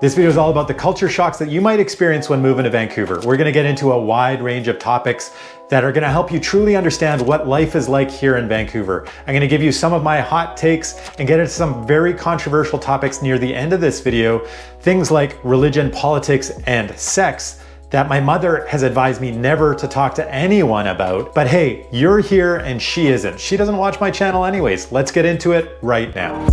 This video is all about the culture shocks that you might experience when moving to Vancouver. We're going to get into a wide range of topics that are going to help you truly understand what life is like here in Vancouver. I'm going to give you some of my hot takes and get into some very controversial topics near the end of this video. Things like religion, politics, and sex that my mother has advised me never to talk to anyone about. But hey, you're here and she isn't. She doesn't watch my channel anyways. Let's get into it right now.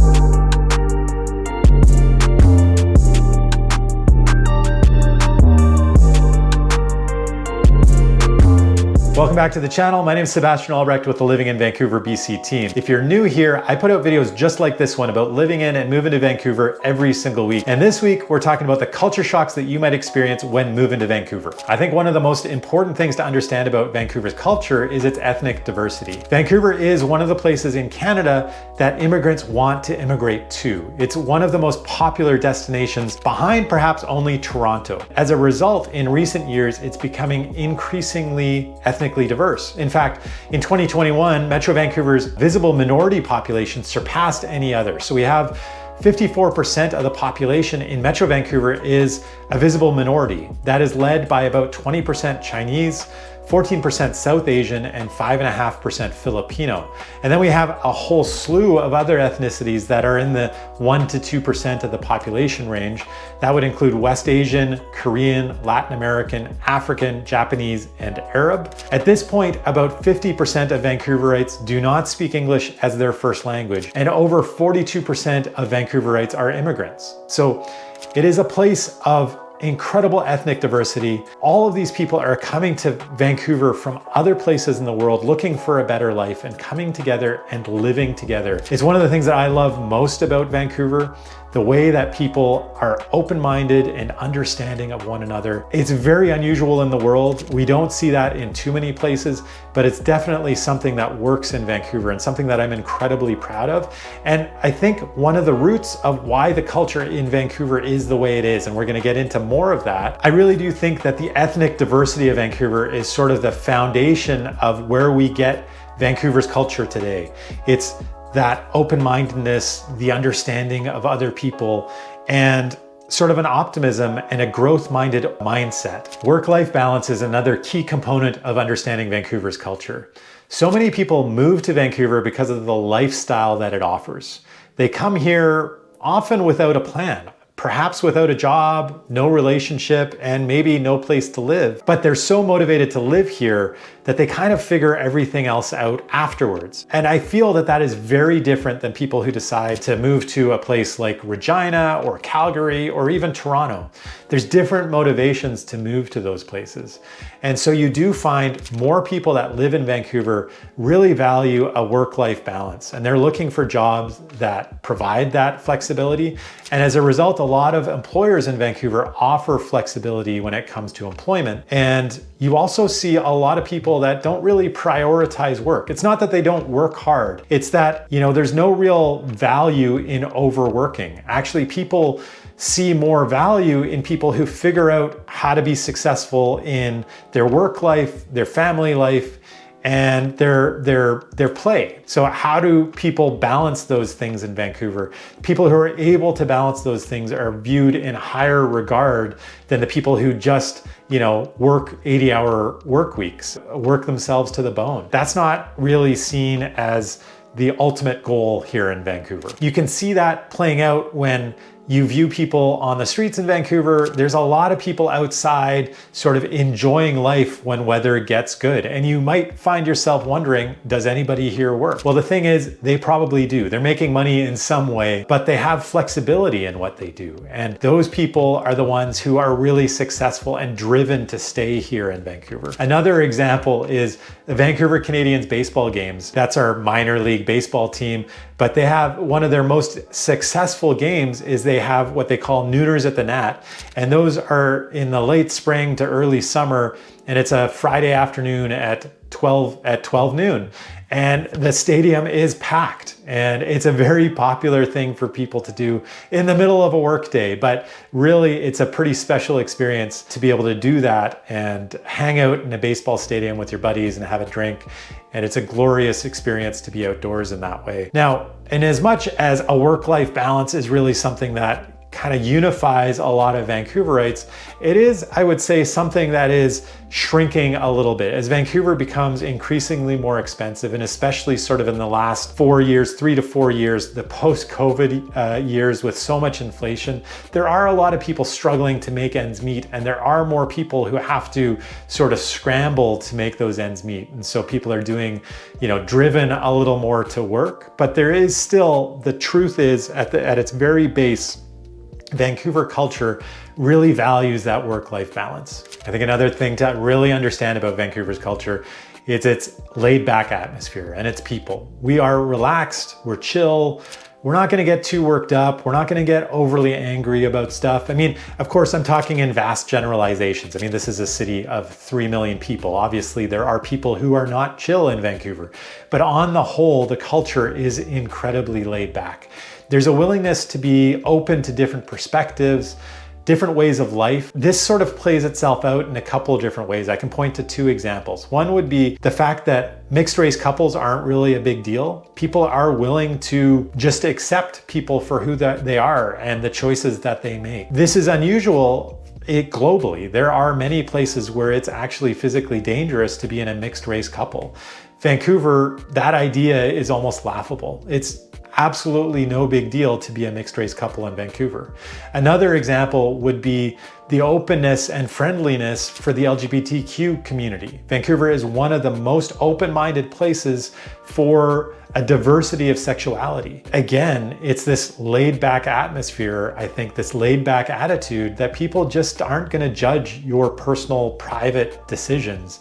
Welcome back to the channel. My name is Sebastian Albrecht with the Living in Vancouver, BC team. If you're new here, I put out videos just like this one about living in and moving to Vancouver every single week. And this week, we're talking about the culture shocks that you might experience when moving to Vancouver. I think one of the most important things to understand about Vancouver's culture is its ethnic diversity. Vancouver is one of the places in Canada that immigrants want to immigrate to. It's one of the most popular destinations, behind perhaps only Toronto. As a result, in recent years, it's becoming increasingly ethnically diverse. In fact, in 2021, Metro Vancouver's visible minority population surpassed any other. So we have 54% of the population in Metro Vancouver is a visible minority. That is led by about 20% Chinese, 14% South Asian, and 5.5% Filipino. And then we have a whole slew of other ethnicities that are in the 1 to 2% of the population range. That would include West Asian, Korean, Latin American, African, Japanese, and Arab. At this point, about 50% of Vancouverites do not speak English as their first language, and over 42% of Vancouverites are immigrants. So it is a place of incredible ethnic diversity. All of these people are coming to Vancouver from other places in the world looking for a better life and coming together and living together. It's one of the things that I love most about Vancouver, the way that people are open-minded and understanding of one another. It's very unusual in the world. We don't see that in too many places, but it's definitely something that works in Vancouver and something that I'm incredibly proud of. And I think one of the roots of why the culture in Vancouver is the way it is, and we're going to get into more of that, I really do think that the ethnic diversity of Vancouver is sort of the foundation of where we get Vancouver's culture today. It's that open-mindedness, the understanding of other people, and sort of an optimism and a growth-minded mindset. Work-life balance is another key component of understanding Vancouver's culture. So many people move to Vancouver because of the lifestyle that it offers. They come here often without a plan, perhaps without a job, no relationship, and maybe no place to live. But they're so motivated to live here that they kind of figure everything else out afterwards. And I feel that that is very different than people who decide to move to a place like Regina or Calgary or even Toronto. There's different motivations to move to those places. And so you do find more people that live in Vancouver really value a work-life balance, and they're looking for jobs that provide that flexibility. And as a result, a lot of employers in Vancouver offer flexibility when it comes to employment. And you also see a lot of people that don't really prioritize work. It's not that they don't work hard. It's that, there's no real value in overworking. Actually, people see more value in people who figure out how to be successful in their work life, their family life, and their play. So how do people balance those things in Vancouver? People who are able to balance those things are viewed in higher regard than the people who just, work 80-hour work weeks, work themselves to the bone. That's not really seen as the ultimate goal here in Vancouver. You can see that playing out when you view people on the streets in Vancouver. There's a lot of people outside sort of enjoying life when weather gets good. And you might find yourself wondering, does anybody here work? Well, the thing is, they probably do. They're making money in some way, but they have flexibility in what they do. And those people are the ones who are really successful and driven to stay here in Vancouver. Another example is the Vancouver Canadians baseball games. That's our minor league baseball team. But they have one of their most successful games is they have what they call nooners at the Nat. And those are in the late spring to early summer. And it's a Friday afternoon at 12 noon. And the stadium is packed. And it's a very popular thing for people to do in the middle of a work day. But really, it's a pretty special experience to be able to do that and hang out in a baseball stadium with your buddies and have a drink. And it's a glorious experience to be outdoors in that way. Now, in as much as a work-life balance is really something that kind of unifies a lot of Vancouverites, it is, I would say, something that is shrinking a little bit as Vancouver becomes increasingly more expensive, and especially sort of in the last 4 years, 3 to 4 years, the post-COVID years with so much inflation, there are a lot of people struggling to make ends meet, and there are more people who have to sort of scramble to make those ends meet. And so people are doing, driven a little more to work, but there is still, the truth is at its very base, Vancouver culture really values that work-life balance. I think another thing to really understand about Vancouver's culture is its laid-back atmosphere and its people. We are relaxed, we're chill, we're not gonna get too worked up, we're not gonna get overly angry about stuff. I mean, of course, I'm talking in vast generalizations. I mean, this is a city of 3 million people. Obviously, there are people who are not chill in Vancouver, but on the whole, the culture is incredibly laid back. There's a willingness to be open to different perspectives, different ways of life. This sort of plays itself out in a couple of different ways. I can point to 2 examples. One would be the fact that mixed race couples aren't really a big deal. People are willing to just accept people for who they are and the choices that they make. This is unusual globally. There are many places where it's actually physically dangerous to be in a mixed race couple. Vancouver, that idea is almost laughable. It's absolutely no big deal to be a mixed race couple in Vancouver. Another example would be the openness and friendliness for the LGBTQ community. Vancouver is one of the most open-minded places for a diversity of sexuality. Again, it's this laid-back atmosphere, I think, this laid-back attitude that people just aren't gonna judge your personal, private decisions.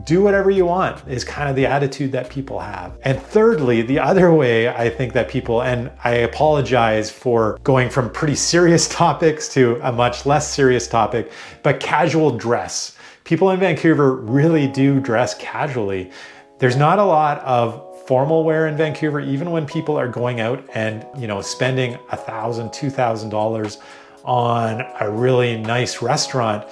Do whatever you want is kind of the attitude that people have. And thirdly, the other way I think that people, and I apologize for going from pretty serious topics to a much less serious topic, but casual dress. People in Vancouver really do dress casually. There's not a lot of formal wear in Vancouver, even when people are going out and, spending $1,000, $2,000 on a really nice restaurant.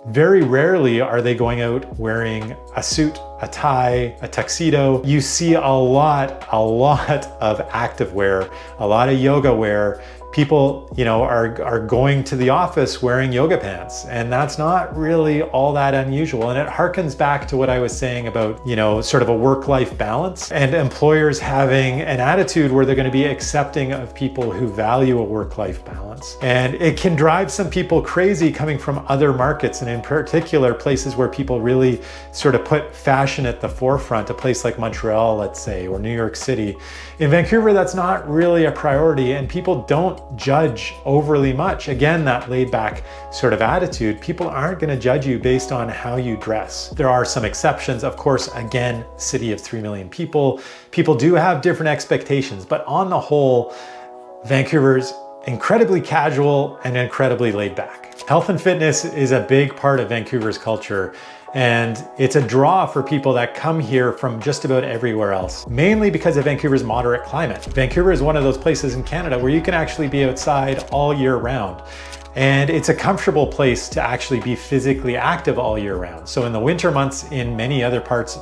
Very rarely are they going out wearing a suit, a tie, a tuxedo. You see a lot of active wear, a lot of yoga wear. People, are going to the office wearing yoga pants, and that's not really all that unusual. And it harkens back to what I was saying about, sort of a work-life balance and employers having an attitude where they're going to be accepting of people who value a work-life balance. And it can drive some people crazy coming from other markets, and in particular places where people really sort of put fashion at the forefront, a place like Montreal, let's say, or New York City. In Vancouver, that's not really a priority, and people don't judge overly much. Again, that laid back sort of attitude. People aren't going to judge you based on how you dress. There are some exceptions. Of course, again, city of 3 million people. People do have different expectations, but on the whole, Vancouver's incredibly casual and incredibly laid back. Health and fitness is a big part of Vancouver's culture, and it's a draw for people that come here from just about everywhere else, mainly because of Vancouver's moderate climate. Vancouver is one of those places in Canada where you can actually be outside all year round. And it's a comfortable place to actually be physically active all year round. So in the winter months in many other parts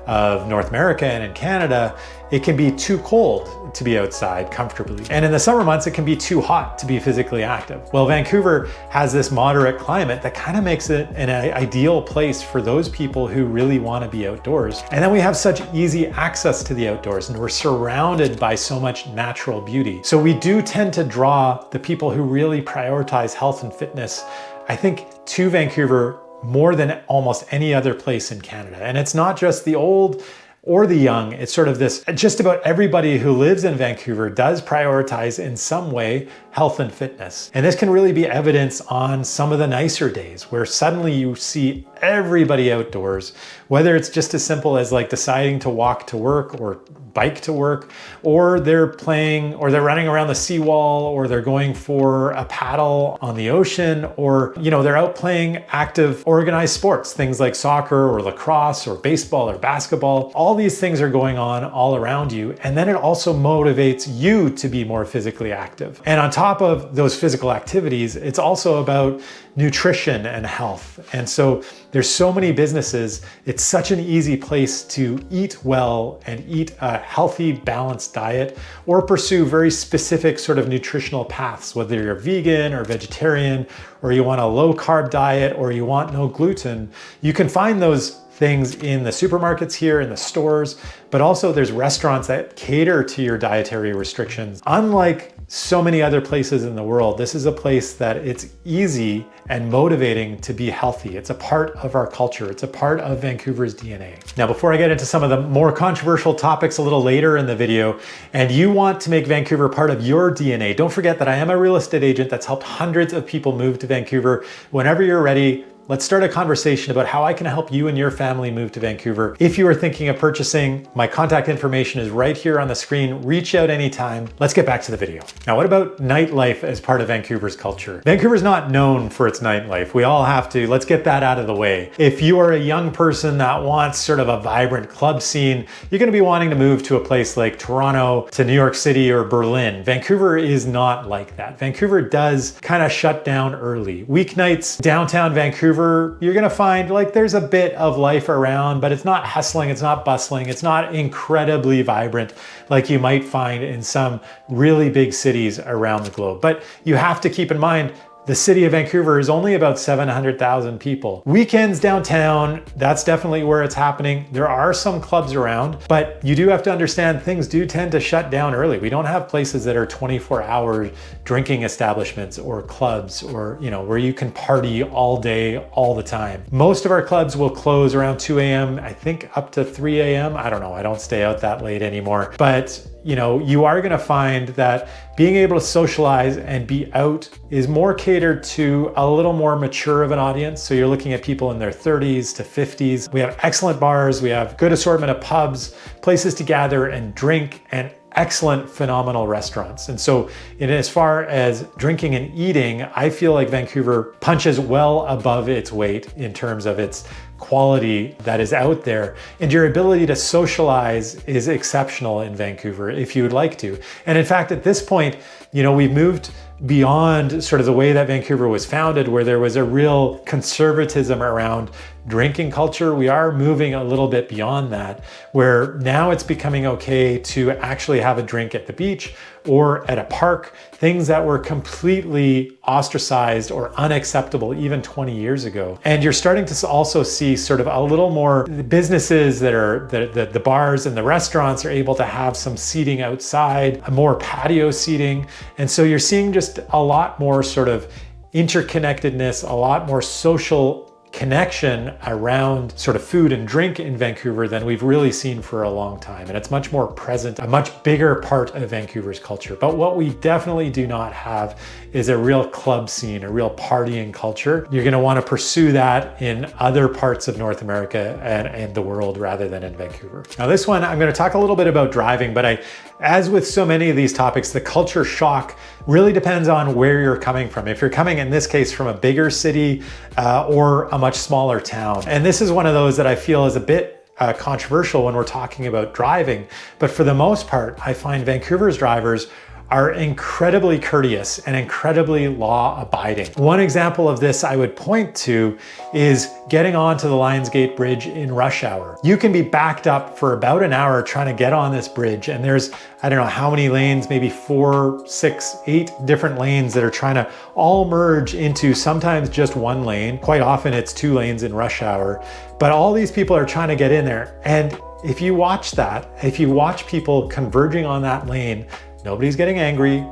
of North America and in Canada, it can be too cold to be outside comfortably. And in the summer months, it can be too hot to be physically active. Well, Vancouver has this moderate climate that kind of makes it an ideal place for those people who really want to be outdoors. And then we have such easy access to the outdoors, and we're surrounded by so much natural beauty. So we do tend to draw the people who really prioritize health and fitness, I think, to Vancouver more than almost any other place in Canada. And it's not just the old or the young, it's sort of this, just about everybody who lives in Vancouver does prioritize in some way health and fitness. And this can really be evidence on some of the nicer days where suddenly you see everybody outdoors, whether it's just as simple as like deciding to walk to work or bike to work, or they're playing, or they're running around the seawall, or they're going for a paddle on the ocean, or they're out playing active organized sports, things like soccer or lacrosse or baseball or basketball. All all these things are going on all around you. And then it also motivates you to be more physically active. And on top of those physical activities, it's also about nutrition and health. And so there's so many businesses. It's such an easy place to eat well and eat a healthy, balanced diet, or pursue very specific sort of nutritional paths, whether you're vegan or vegetarian, or you want a low carb diet, or you want no gluten. You can find those things in the supermarkets here, in the stores, but also there's restaurants that cater to your dietary restrictions. Unlike so many other places in the world, this is a place that it's easy and motivating to be healthy. It's a part of our culture. It's a part of Vancouver's DNA. Now, before I get into some of the more controversial topics a little later in the video, and you want to make Vancouver part of your DNA, don't forget that I am a real estate agent that's helped hundreds of people move to Vancouver. Whenever you're ready, let's start a conversation about how I can help you and your family move to Vancouver. If you are thinking of purchasing, my contact information is right here on the screen. Reach out anytime. Let's get back to the video. Now, what about nightlife as part of Vancouver's culture? Vancouver's not known for its nightlife. We all have to, let's get that out of the way. If you are a young person that wants sort of a vibrant club scene, you're gonna be wanting to move to a place like Toronto, to New York City, or Berlin. Vancouver is not like that. Vancouver does kind of shut down early. Weeknights, downtown Vancouver, you're gonna find like there's a bit of life around, but it's not hustling, it's not bustling, it's not incredibly vibrant like you might find in some really big cities around the globe. But you have to keep in mind, the city of Vancouver is only about 700,000 people. Weekends downtown, that's definitely where it's happening. There are some clubs around, but you do have to understand things do tend to shut down early. We don't have places that are 24-hour drinking establishments or clubs, or where you can party all day, all the time. Most of our clubs will close around 2 a.m., I think up to 3 a.m. I don't know, I don't stay out that late anymore. But you are gonna find that being able to socialize and be out is more catered to a little more mature of an audience. So you're looking at people in their 30s to 50s. We have excellent bars, we have good assortment of pubs, places to gather and drink, and excellent, phenomenal restaurants. And so as far as drinking and eating, I feel like Vancouver punches well above its weight in terms of its quality that is out there, and your ability to socialize is exceptional in Vancouver if you would like to. And in fact, at this point, we've moved beyond sort of the way that Vancouver was founded, where there was a real conservatism around drinking culture. We are moving a little bit beyond that, where now it's becoming okay to actually have a drink at the beach or at a park, things that were completely ostracized or unacceptable even 20 years ago. And you're starting to also see sort of a little more businesses that are, the bars and the restaurants are able to have some seating outside, more patio seating. And so you're seeing just a lot more sort of interconnectedness, a lot more social connection around sort of food and drink in Vancouver than we've really seen for a long time. And it's much more present, a much bigger part of Vancouver's culture. But what we definitely do not have is a real club scene, a real partying culture. You're gonna wanna pursue that in other parts of North America and the world rather than in Vancouver. Now this one, I'm gonna talk a little bit about driving, but as with so many of these topics, the culture shock really depends on where you're coming from. If you're coming, in this case, from a bigger city or a much smaller town. And this is one of those that I feel is a bit controversial when we're talking about driving. But for the most part, I find Vancouver's drivers are incredibly courteous and incredibly law-abiding. One example of this I would point to is getting onto the Lionsgate Bridge in rush hour. You can be backed up for about an hour trying to get on this bridge, and there's, I don't know how many lanes, maybe 4, 6, 8 different lanes that are trying to all merge into sometimes just one lane. Quite often it's 2 lanes in rush hour, but all these people are trying to get in there. And if you watch that, if you watch people converging on that lane, nobody's getting angry.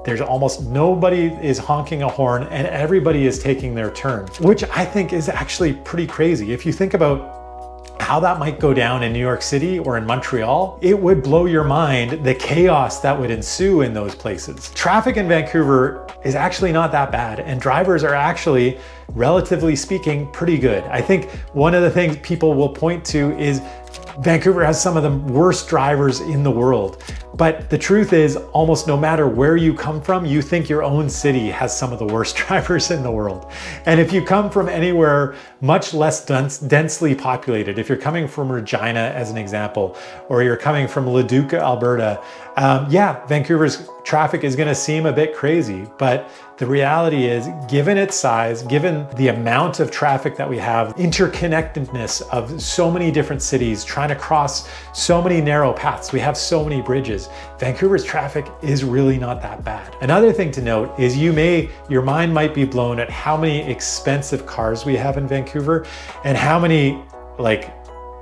There's almost nobody is honking a horn, and everybody is taking their turn, which I think is actually pretty crazy. If you think about how that might go down in New York City or in Montreal, it would blow your mind the chaos that would ensue in those places. Traffic in Vancouver is actually not that bad, and drivers are actually, relatively speaking, pretty good. I think one of the things people will point to is Vancouver has some of the worst drivers in the world, But the truth is, almost no matter where you come from, you think your own city has some of the worst drivers in the world. And if you come from anywhere much less densely populated, if you're coming from Regina as an example, or you're coming from Leduc, Alberta, yeah, Vancouver's traffic is gonna seem a bit crazy, but the reality is, given its size, given the amount of traffic that we have, interconnectedness of so many different cities, trying to cross so many narrow paths, we have so many bridges, Vancouver's traffic is really not that bad. Another thing to note is your mind might be blown at how many expensive cars we have in Vancouver and how many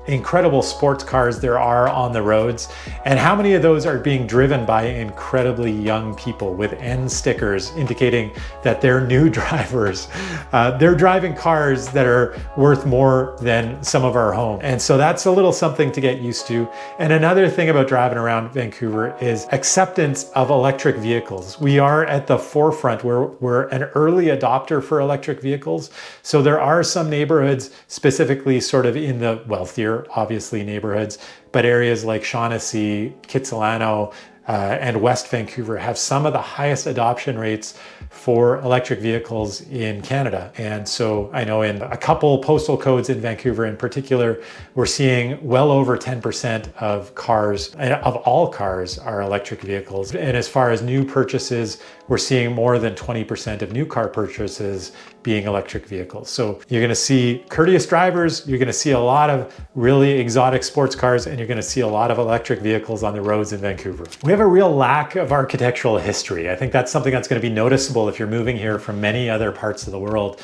incredible sports cars there are on the roads, and how many of those are being driven by incredibly young people with N stickers indicating that they're new drivers. They're driving cars that are worth more than some of our homes. And so that's a little something to get used to. And another thing about driving around Vancouver is acceptance of electric vehicles. We are at the forefront. We're an early adopter for electric vehicles. So there are some neighborhoods, specifically sort of in the wealthier, obviously, neighborhoods, but areas like Shaughnessy, Kitsilano, and West Vancouver have some of the highest adoption rates for electric vehicles in Canada. And so I know in a couple postal codes in Vancouver in particular, we're seeing well over 10% of cars, of all cars, are electric vehicles. And as far as new purchases, we're seeing more than 20% of new car purchases being electric vehicles. So you're gonna see courteous drivers, you're gonna see a lot of really exotic sports cars, and you're gonna see a lot of electric vehicles on the roads in Vancouver. We have a real lack of architectural history. I think that's something that's gonna be noticeable if you're moving here from many other parts of the world.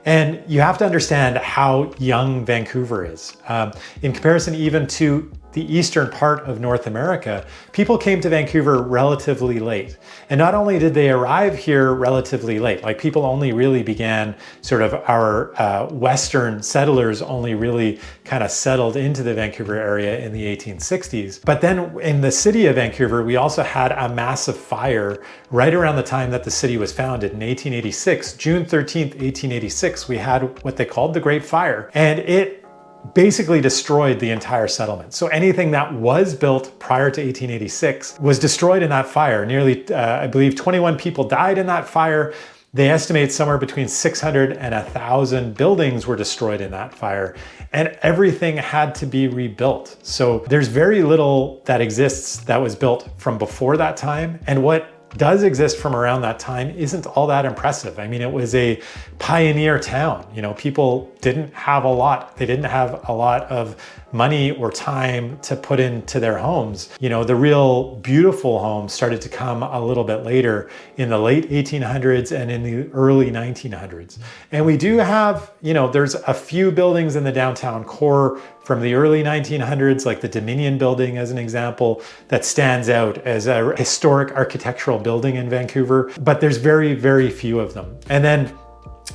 And you have to understand how young Vancouver is. In comparison even to the eastern part of North America, people came to Vancouver relatively late. And not only did they arrive here relatively late, like people only really began, sort of our Western settlers only really kind of settled into the Vancouver area in the 1860s. But then in the city of Vancouver, we also had a massive fire right around the time that the city was founded in 1886, June 13th, 1886, we had what they called the Great Fire. And it basically destroyed the entire settlement. So anything that was built prior to 1886 was destroyed in that fire. Nearly, I believe 21 people died in that fire. They estimate somewhere between 600 and 1,000 buildings were destroyed in that fire, and everything had to be rebuilt. So there's very little that exists that was built from before that time, and what does exist from around that time isn't all that impressive. I mean, it was a pioneer town. You know, people didn't have a lot. They didn't have a lot of money or time to put into their homes. You know, the real beautiful homes started to come a little bit later in the late 1800s and in the early 1900s. And we do have, you know, there's a few buildings in the downtown core from the early 1900s, like the Dominion building as an example, that stands out as a historic architectural building in Vancouver, but there's very, very few of them. And then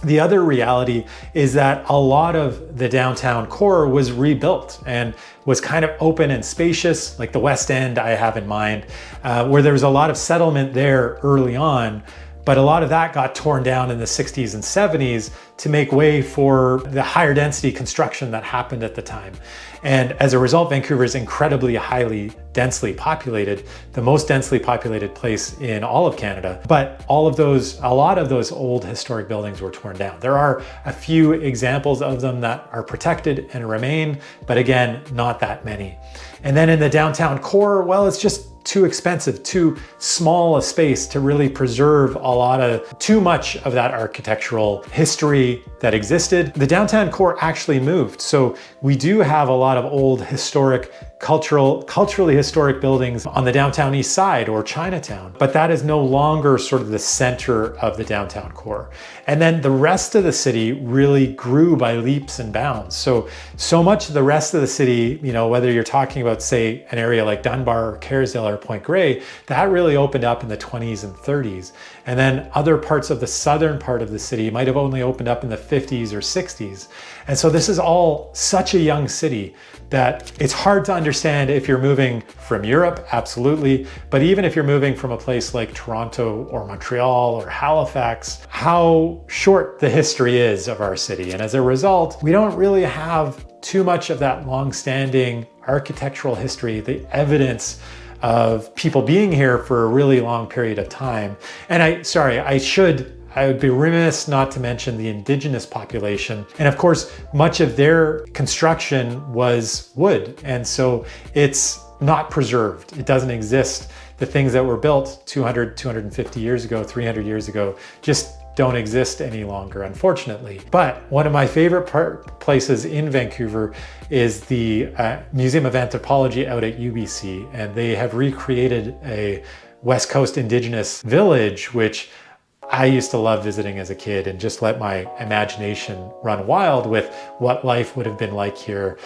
the other reality is that a lot of the downtown core was rebuilt and was kind of open and spacious, like the West End I have in mind, where there was a lot of settlement there early on. But a lot of that got torn down in the 60s and 70s to make way for the higher density construction that happened at the time. And as a result, Vancouver is incredibly highly densely populated, the most densely populated place in all of Canada. But a lot of those old historic buildings were torn down. There are a few examples of them that are protected and remain, but again, not that many. And then in the downtown core, well, it's just too expensive, too small a space to really preserve too much of that architectural history that existed. The downtown core actually moved. So we do have a lot of old historic, culturally historic buildings on the downtown east side or Chinatown, but that is no longer sort of the center of the downtown core. And then the rest of the city really grew by leaps and bounds. So much of the rest of the city, you know, whether you're talking about, say, an area like Dunbar or Kerrisdale or Point Grey, that really opened up in the 20s and 30s. And then other parts of the southern part of the city might have only opened up in the 50s or 60s. And so this is all such a young city that it's hard to understand if you're moving from Europe, absolutely, but even if you're moving from a place like Toronto or Montreal or Halifax, how short the history is of our city. And as a result, we don't really have too much of that long-standing architectural history, the evidence of people being here for a really long period of time. And I would be remiss not to mention the indigenous population. And of course, much of their construction was wood. And so it's not preserved. It doesn't exist. The things that were built 200, 250 years ago, 300 years ago, just don't exist any longer, unfortunately. But one of my favorite places in Vancouver is the Museum of Anthropology out at UBC. And they have recreated a West Coast Indigenous village, which I used to love visiting as a kid and just let my imagination run wild with what life would have been like here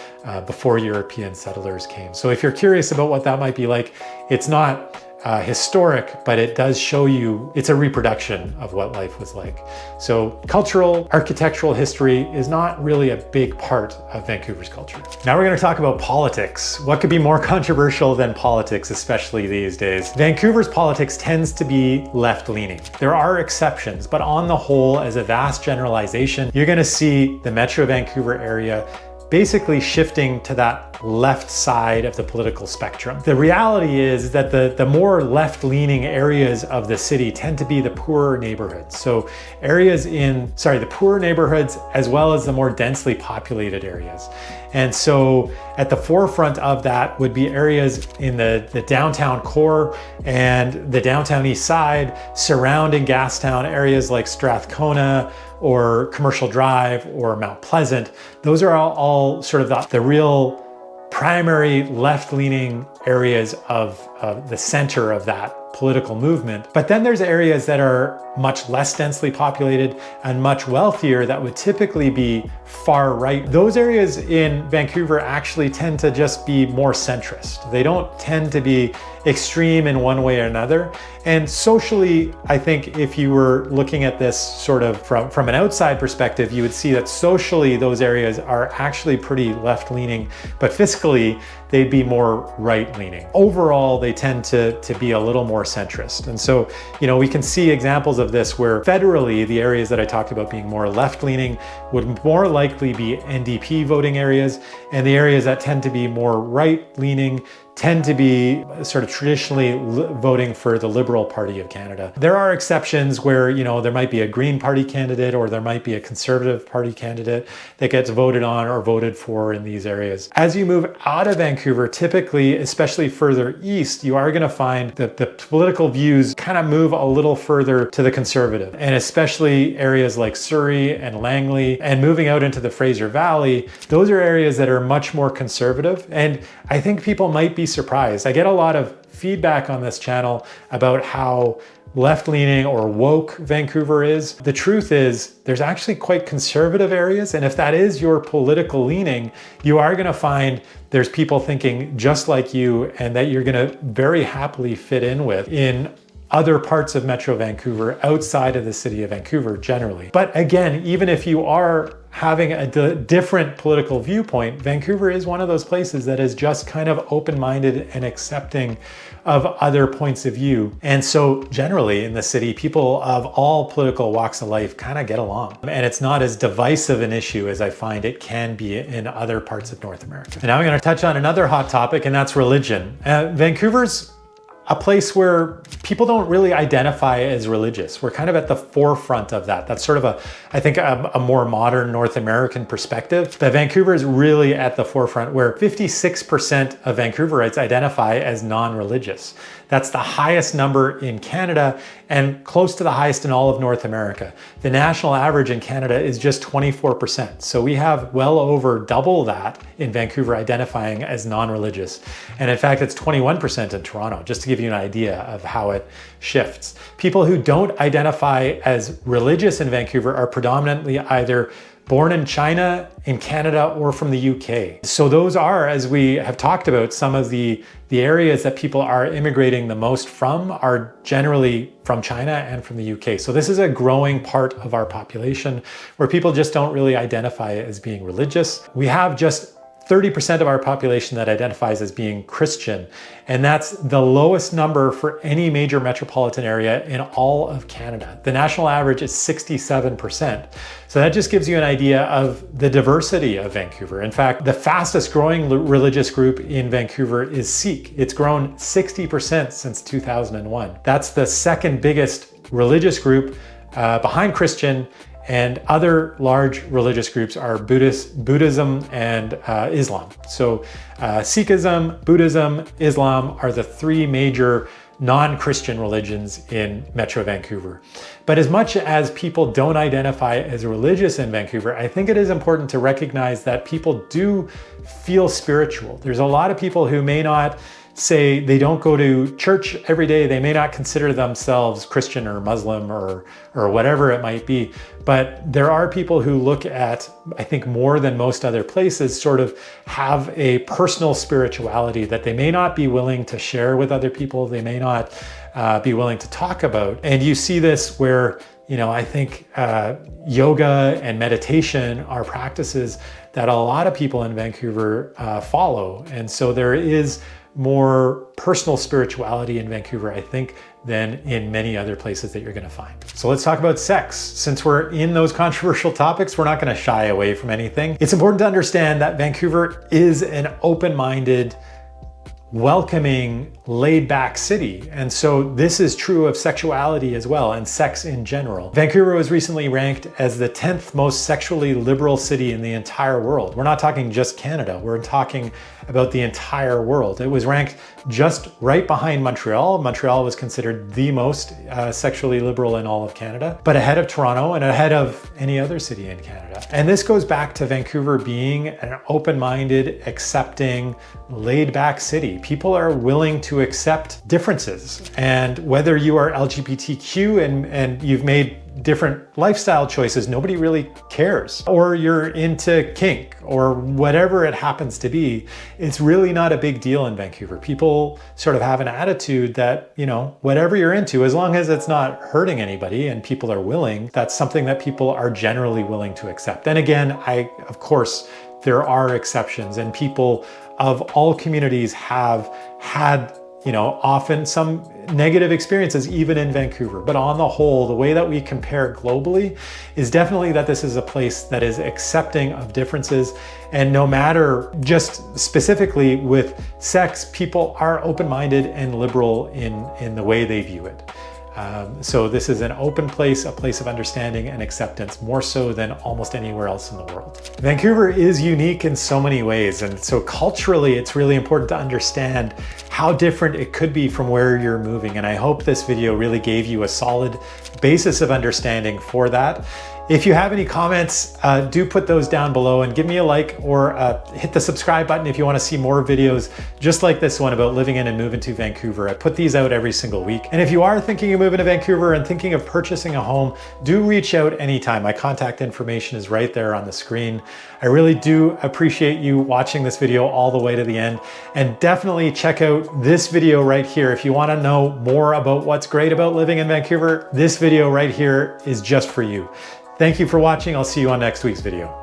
before European settlers came. So if you're curious about what that might be like, it's not historic, but it does show you, it's a reproduction of what life was like. So cultural, architectural history is not really a big part of Vancouver's culture. Now we're going to talk about politics. What could be more controversial than politics, especially these days? Vancouver's politics tends to be left-leaning. There are exceptions, but on the whole, as a vast generalization, you're going to see the Metro Vancouver area basically shifting to that left side of the political spectrum. The reality is that the more left-leaning areas of the city tend to be the poorer neighborhoods. So the poorer neighborhoods as well as the more densely populated areas. And so at the forefront of that would be areas in the downtown core and the downtown east side, surrounding Gastown, areas like Strathcona or Commercial Drive or Mount Pleasant. Those are all sort of the real primary left-leaning areas of the center of that political movement. But then there's areas that are much less densely populated and much wealthier that would typically be far right. Those areas in Vancouver actually tend to just be more centrist. They don't tend to be extreme in one way or another. And socially, I think if you were looking at this sort of from an outside perspective, you would see that socially those areas are actually pretty left-leaning, but fiscally they'd be more right-leaning. Overall, they tend to be a little more centrist. And so, we can see examples of this where federally, the areas that I talked about being more left-leaning would more likely be NDP voting areas, and the areas that tend to be more right-leaning tend to be sort of traditionally voting for the Liberal Party of Canada. There are exceptions where, there might be a Green Party candidate or there might be a Conservative Party candidate that gets voted on or voted for in these areas. As you move out of Vancouver, typically, especially further east, you are going to find that the political views kind of move a little further to the conservative, and especially areas like Surrey and Langley and moving out into the Fraser Valley. Those are areas that are much more conservative, and I think people might be surprised. I get a lot of feedback on this channel about how left-leaning or woke Vancouver is. The truth is there's actually quite conservative areas, and if that is your political leaning, you are going to find there's people thinking just like you and that you're going to very happily fit in with in other parts of Metro Vancouver outside of the city of Vancouver generally. But again, even if you are having a different political viewpoint, Vancouver is one of those places that is just kind of open-minded and accepting of other points of view. And so generally in the city, people of all political walks of life kind of get along. And it's not as divisive an issue as I find it can be in other parts of North America. And now I'm going to touch on another hot topic, and that's religion. Vancouver's a place where people don't really identify as religious. We're kind of at the forefront of that. That's sort of a more modern North American perspective. But Vancouver is really at the forefront where 56% of Vancouverites identify as non-religious. That's the highest number in Canada and close to the highest in all of North America. The national average in Canada is just 24%. So we have well over double that in Vancouver identifying as non-religious. And in fact, it's 21% in Toronto, just to give you an idea of how it shifts. People who don't identify as religious in Vancouver are predominantly either born in China, in Canada, or from the UK. So those are, as we have talked about, some of the areas that people are immigrating the most from are generally from China and from the UK. So this is a growing part of our population where people just don't really identify as being religious. We have just 30% of our population that identifies as being Christian. And that's the lowest number for any major metropolitan area in all of Canada. The national average is 67%. So that just gives you an idea of the diversity of Vancouver. In fact, the fastest growing religious group in Vancouver is Sikh. It's grown 60% since 2001. That's the second biggest religious group behind Christian, and other large religious groups are Buddhism and Islam. So Sikhism, Buddhism, Islam are the three major non-Christian religions in Metro Vancouver. But as much as people don't identify as religious in Vancouver, I think it is important to recognize that people do feel spiritual. There's a lot of people who may not say they don't go to church every day. They may not consider themselves Christian or Muslim or whatever it might be. But there are people who look at, I think more than most other places, sort of have a personal spirituality that they may not be willing to share with other people. They may not be willing to talk about. And you see this where, I think yoga and meditation are practices that a lot of people in Vancouver follow. And so there is more personal spirituality in Vancouver, I think, than in many other places that you're going to find. So let's talk about sex. Since we're in those controversial topics, we're not going to shy away from anything. It's important to understand that Vancouver is an open-minded, welcoming, laid-back city. And so this is true of sexuality as well, and sex in general. Vancouver was recently ranked as the 10th most sexually liberal city in the entire world. We're not talking just Canada, we're talking about the entire world. It was ranked just right behind Montreal. Montreal was considered the most sexually liberal in all of Canada, but ahead of Toronto and ahead of any other city in Canada. And this goes back to Vancouver being an open-minded, accepting, laid-back city. People are willing to accept differences. And whether you are LGBTQ and you've made different lifestyle choices, nobody really cares. Or you're into kink or whatever it happens to be, it's really not a big deal in Vancouver. People sort of have an attitude that, whatever you're into, as long as it's not hurting anybody and people are willing, that's something that people are generally willing to accept. And again, of course, there are exceptions, and people of all communities have had often some negative experiences even in Vancouver. But on the whole, the way that we compare globally is definitely that this is a place that is accepting of differences. And no matter, just specifically with sex, people are open-minded and liberal in the way they view it. So this is an open place, a place of understanding and acceptance, more so than almost anywhere else in the world. Vancouver is unique in so many ways, and so culturally it's really important to understand how different it could be from where you're moving. And I hope this video really gave you a solid basis of understanding for that. If you have any comments, do put those down below and give me a like, or hit the subscribe button if you want to see more videos just like this one about living in and moving to Vancouver. I put these out every single week. And if you are thinking of moving to Vancouver and thinking of purchasing a home, do reach out anytime. My contact information is right there on the screen. I really do appreciate you watching this video all the way to the end. And definitely check out this video right here. If you want to know more about what's great about living in Vancouver, this video right here is just for you. Thank you for watching. I'll see you on next week's video.